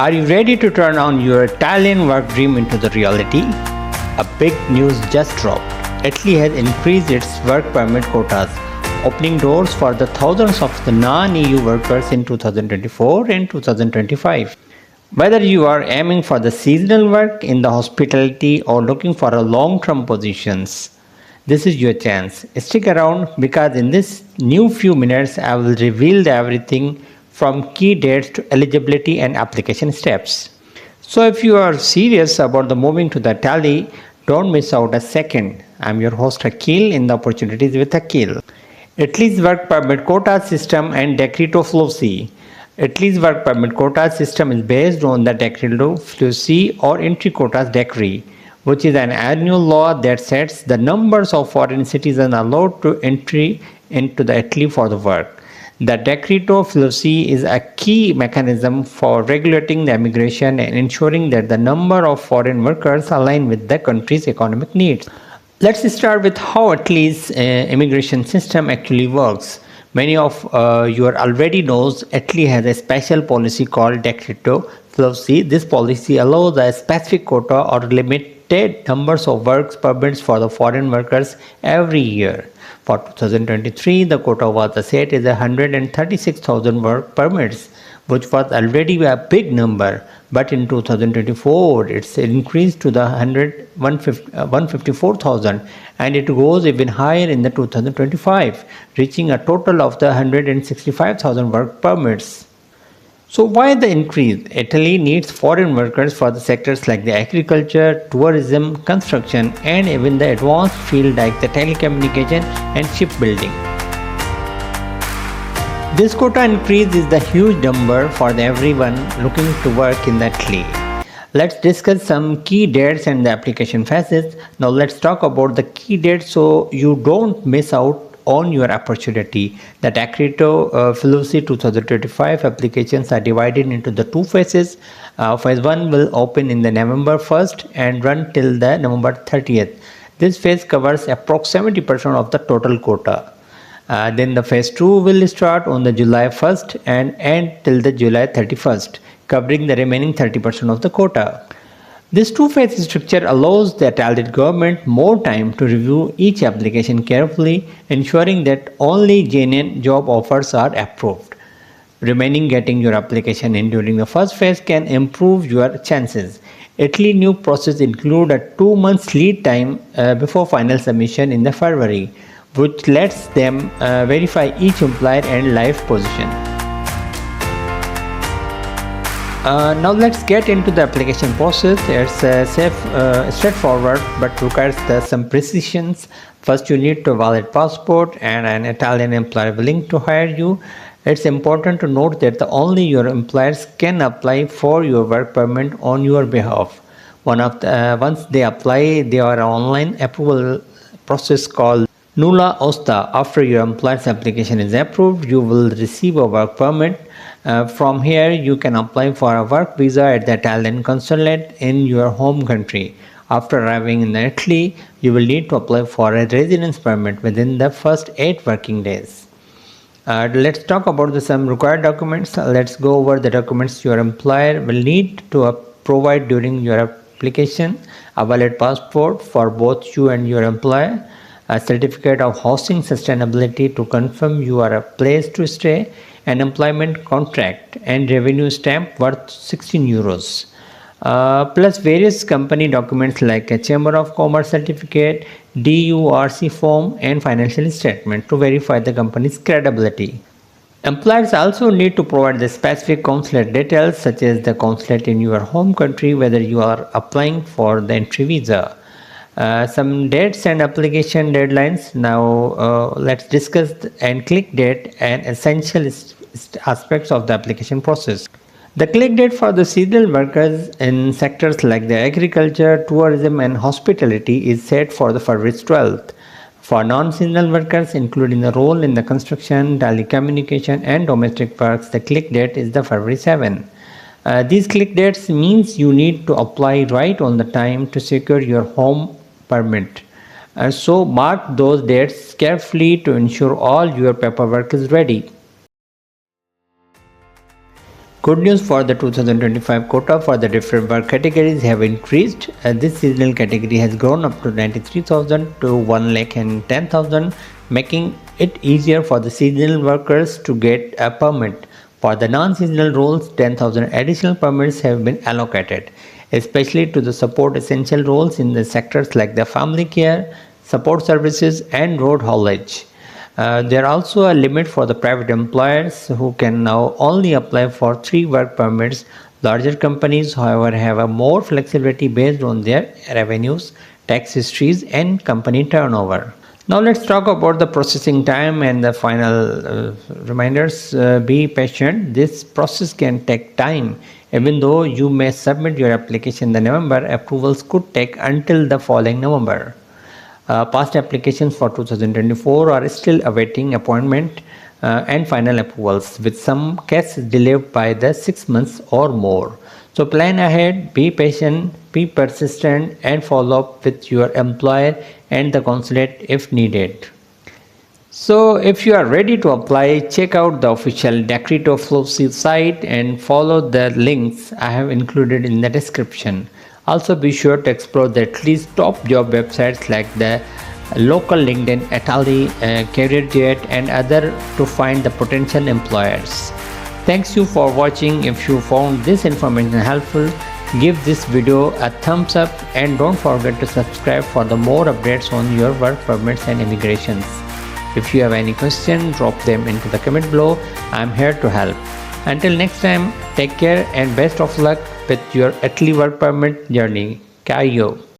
Are you ready to turn on your Italian work dream into the reality? A big news just dropped. Italy has increased its work permit quotas, opening doors for the thousands of the non-EU workers in 2024 and 2025. Whether you are aiming for the seasonal work in the hospitality or looking for a long-term positions, this is your chance. Stick around because in this new few minutes I will reveal everything from key dates to eligibility and application steps. So if you are serious about the moving to the Italy, don't miss out a second. I'm your host Aqeel in the Opportunities with Aqeel. Italy's work permit quota system and Decreto Flussi. Italy's work permit quota system is based on the Decreto Flussi or entry quotas decree, which is an annual law that sets the numbers of foreign citizens allowed to entry into the Italy for the work. The Decreto Flussi is a key mechanism for regulating the immigration and ensuring that the number of foreign workers align with the country's economic needs. Let's start with how Italy's immigration system actually works. Many of you already knows Italy has a special policy called Decreto Flussi. This policy allows a specific quota or limited numbers of work permits for the foreign workers every year. For 2023, the quota was set as 136,000 work permits, which was already a big number. But in 2024, it's increased to the 154,000, and it goes even higher in the 2025, reaching a total of the 165,000 work permits. So why the increase? Italy needs foreign workers for the sectors like the agriculture, tourism, construction, and even the advanced field like the telecommunication and shipbuilding. This quota increase is the huge number for everyone looking to work in Italy. Let's discuss some key dates and the application phases. Now let's talk about the key dates so you don't miss out on your opportunity. The Decreto Flussi 2025 applications are divided into the two phases. Phase 1 will open in the November 1st and run till the November 30th. This phase covers approximately 70% of the total quota. Then the phase 2 will start on the July 1st and end till the July 31st, covering the remaining 30% of the quota. This two-phase structure allows the Italian government more time to review each application carefully, ensuring that only genuine job offers are approved. Remaining getting your application in during the first phase can improve your chances. Italy's new process include a 2 months lead time before final submission in the February, which lets them verify each employer and life position. Now let's get into the application process. It's straightforward but requires some precisions. First, you need a valid passport and an Italian employer willing to hire you. It's important to note that only your employers can apply for your work permit on your behalf. Once they apply, there are online approval process called Nulla Osta. After your employer's application is approved, you will receive a work permit. From here, you can apply for a work visa at the Italian consulate in your home country. After arriving in Italy, you will need to apply for a residence permit within the first 8 working days. Let's talk about some required documents. Let's go over the documents your employer will need to provide during your application. A valid passport for both you and your employer, a certificate of housing sustainability to confirm you are a place to stay, an employment contract and revenue stamp worth 16 euros, plus various company documents like a Chamber of Commerce certificate, DURC form and financial statement to verify the company's credibility. Employers also need to provide the specific consulate details such as the consulate in your home country whether you are applying for the entry visa. Some dates and application deadlines. Now let's discuss and click date and essential aspects of the application process. The click date for the seasonal workers in sectors like the agriculture, tourism and hospitality is set for the February 12th. For non-seasonal workers, including the role in the construction, telecommunication and domestic works, the click date is the February 7th. These click dates means you need to apply right on the time to secure your home permit. So mark those dates carefully to ensure all your paperwork is ready. Good news for the 2025 quota for the different work categories have increased. This seasonal category has grown up to 93,000 to 1,10,000, making it easier for the seasonal workers to get a permit. For the non-seasonal roles, 10,000 additional permits have been allocated, especially to the support essential roles in the sectors like the family care, support services, and road haulage. There are also a limit for the private employers who can now only apply for 3 work permits. Larger companies, however, have a more flexibility based on their revenues, tax histories, and company turnover. Now let's talk about the processing time and the final reminders. Be patient. This process can take time. Even though you may submit your application in the November, approvals could take until the following November. Past applications for 2024 are still awaiting appointment and final approvals, with some cases delayed by the 6 months or more. So plan ahead, be patient, be persistent, and follow up with your employer and the consulate if needed. So if you are ready to apply, check out the official Decreto Flussi site and follow the links I have included in the description. Also be sure to explore the at least top job websites like the local LinkedIn, Aqeel, CareerJet and other to find the potential employers. Thanks you for watching. If you found this information helpful, give this video a thumbs up and don't forget to subscribe for the more updates on your work permits and immigrations. If you have any questions, drop them into the comment below. I am here to help. Until next time, take care and best of luck with your Aqeel work permit journey. Kayo.